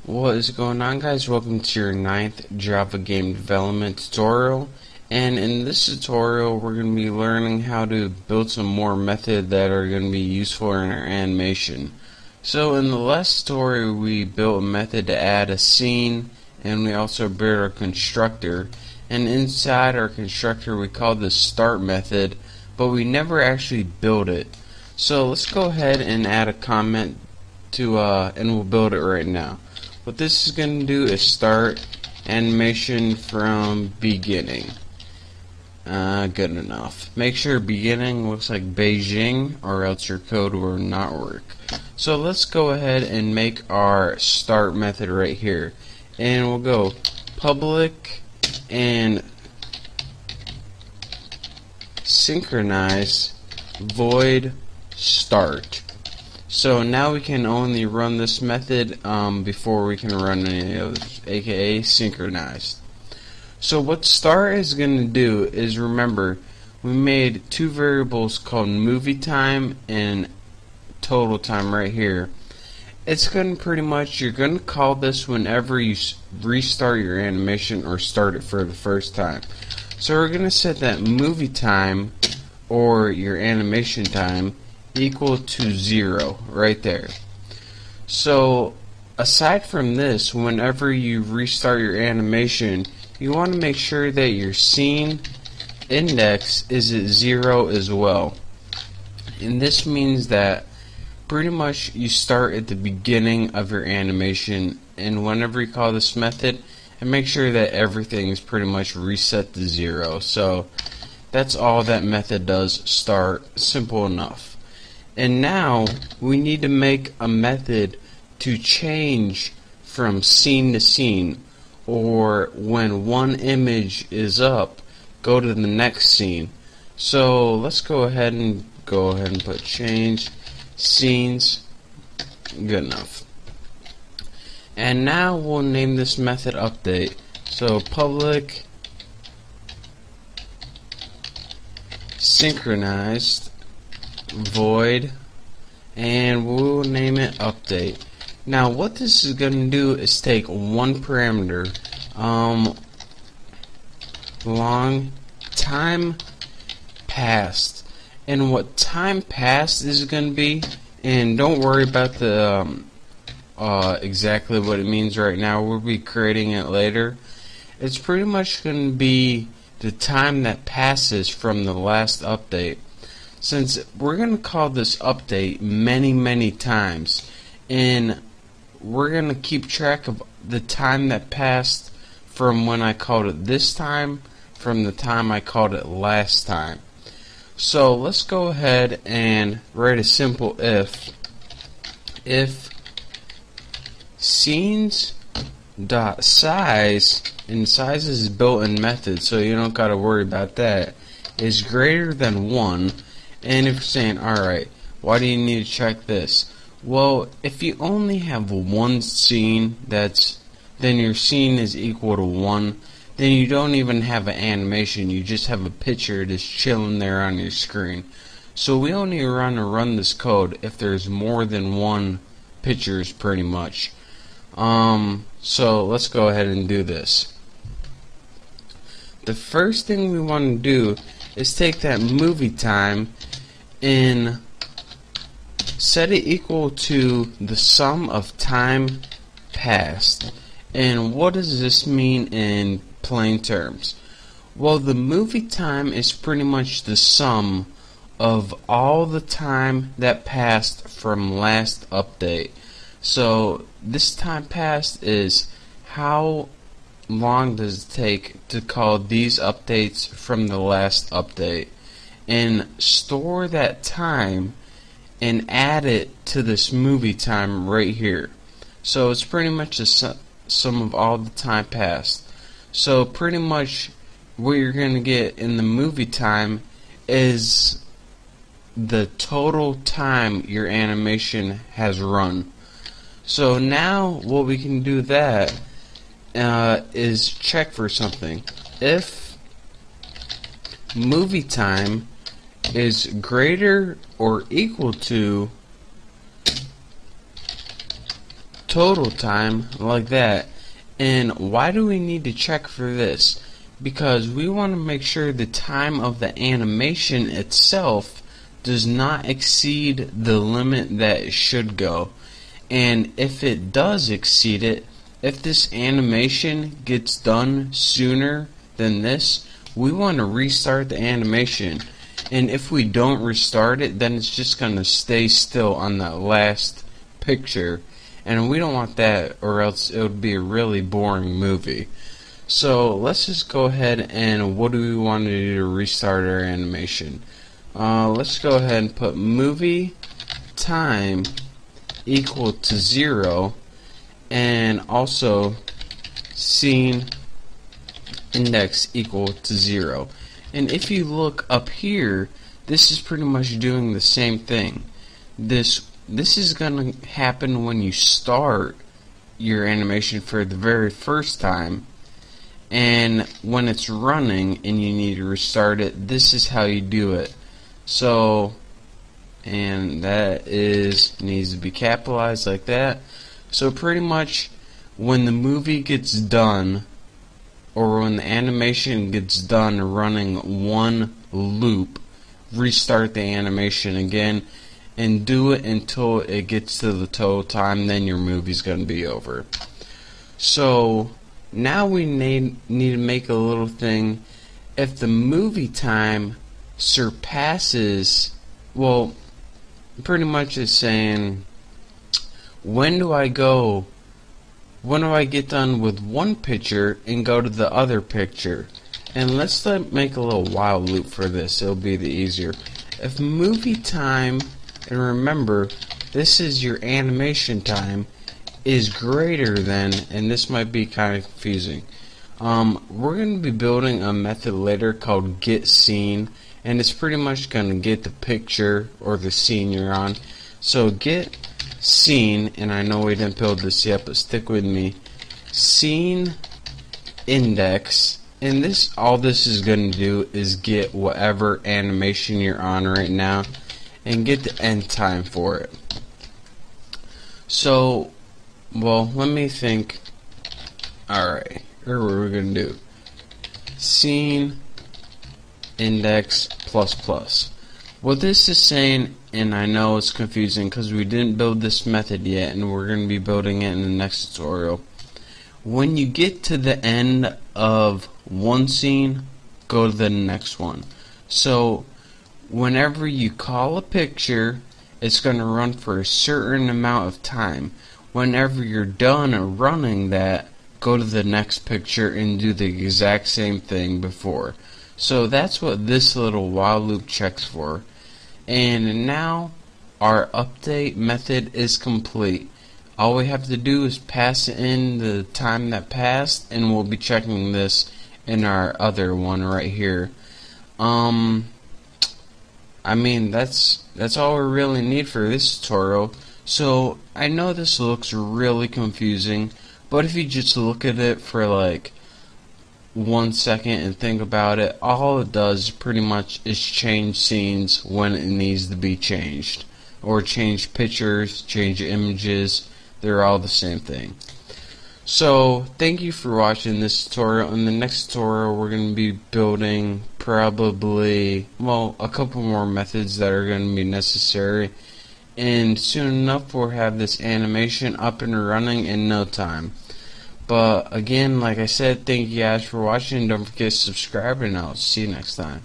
What is going on, guys? Welcome to your 9th Java game development tutorial. And in this tutorial we're going to be learning how to build some more methods that are going to be useful in our animation. So in the last tutorial we built a method to add a scene, and we also built our constructor, and inside our constructor we called the start method, but we never actually built it. So let's go ahead and add a comment to and we'll build it right now. What this is going to do is start animation from beginning. Good enough. Make sure beginning looks like Beijing, or else your code will not work. So let's go ahead and make our start method right here, and we'll go public and synchronize void start. So now we can only run this method before we can run any others, aka synchronized. So what start is going to do is, remember, we made two variables called movie time and total time right here. It's going to pretty much, you're going to call this whenever you restart your animation or start it for the first time. So we're going to set that movie time, or your animation time, equal to 0 right there. So aside from this, whenever you restart your animation, you want to make sure that your scene index is at 0 as well. And this means that pretty much you start at the beginning of your animation, and whenever you call this method, and make sure that everything is pretty much reset to 0. So that's all that method does, start. Simple enough. And now we need to make a method to change from scene to scene, or when one image is up, go to the next scene. So let's go ahead and put change scenes. Good enough. And now we'll name this method update. So public synchronized void, and we'll name it update. Now what this is going to do is take one parameter, long time passed, and what time passed is going to be, and don't worry about the exactly what it means right now, we'll be creating it later. It's pretty much going to be the time that passes from the last update. Since we're going to call this update many times, and we're going to keep track of the time that passed from when I called it this time, from the time I called it last time. So let's go ahead and write a simple if scenes dot size, and size is a built-in method, so you don't gotta worry about that, is greater than 1. And if you're saying, alright, why do you need to check this? Well, if you only have one scene then your scene is equal to 1, then you don't even have an animation, you just have a picture just chilling there on your screen. So we only want to run this code if there's more than one pictures, pretty much. So let's go ahead and do this. The first thing we want to do is take that movie time and set it equal to the sum of time passed. And what does this mean in plain terms? Well, the movie time is pretty much the sum of all the time that passed from last update. So this time passed is how long does it take to call these updates from the last update, and store that time and add it to this movie time right here. So it's pretty much the sum of all the time passed. So pretty much what you're going to get in the movie time is the total time your animation has run. So now what we can do that is check for something. If movie time is greater or equal to total time like that. And why do we need to check for this? Because we want to make sure the time of the animation itself does not exceed the limit that it should go. And if it does exceed it, if this animation gets done sooner than this, we want to restart the animation. And if we don't restart it, then it's just going to stay still on that last picture. And we don't want that, or else it would be a really boring movie. So let's just go ahead and what do we want to do to restart our animation? Let's go ahead and put movie time equal to 0, and also scene index equal to 0. And if you look up here, this is pretty much doing the same thing. This is going to happen when you start your animation for the very first time, and when it's running and you need to restart it, this is how you do it. So, and that needs to be capitalized like that. So pretty much when the movie gets done, or when the animation gets done running one loop, restart the animation again and do it until it gets to the total time, then your movie's going to be over. So now we need to make a little thing. If the movie time surpasses, well, pretty much it's saying, when do I get done with one picture and go to the other picture? And let's make a little while loop for this. It'll be the easier. If movie time, and remember, this is your animation time, is greater than, and this might be kind of confusing. We're going to be building a method later called getScene, and it's pretty much going to get the picture or the scene you're on. So getScene, and I know we didn't build this yet, but stick with me. Scene index, and all this is going to do is get whatever animation you're on right now and get the end time for it. So, well, let me think. Alright, here's what we're going to do. Scene index plus plus. What this is saying, and I know it's confusing because we didn't build this method yet, and we're going to be building it in the next tutorial. When you get to the end of one scene, go to the next one. So whenever you call a picture, it's going to run for a certain amount of time. Whenever you're done running that, go to the next picture and do the exact same thing before. So that's what this little while loop checks for. And now our update method is complete. All we have to do is pass in the time that passed, and we'll be checking this in our other one right here. I mean, that's all we really need for this tutorial. So I know this looks really confusing, but if you just look at it for like 1 second and think about it, all it does pretty much is change scenes when it needs to be changed, or change pictures, change images. They're all the same thing. So thank you for watching this tutorial. In the next tutorial, we're going to be building probably, well, a couple more methods that are going to be necessary, and soon enough we'll have this animation up and running in no time. But again, like I said, thank you guys for watching. Don't forget to subscribe, and I'll see you next time.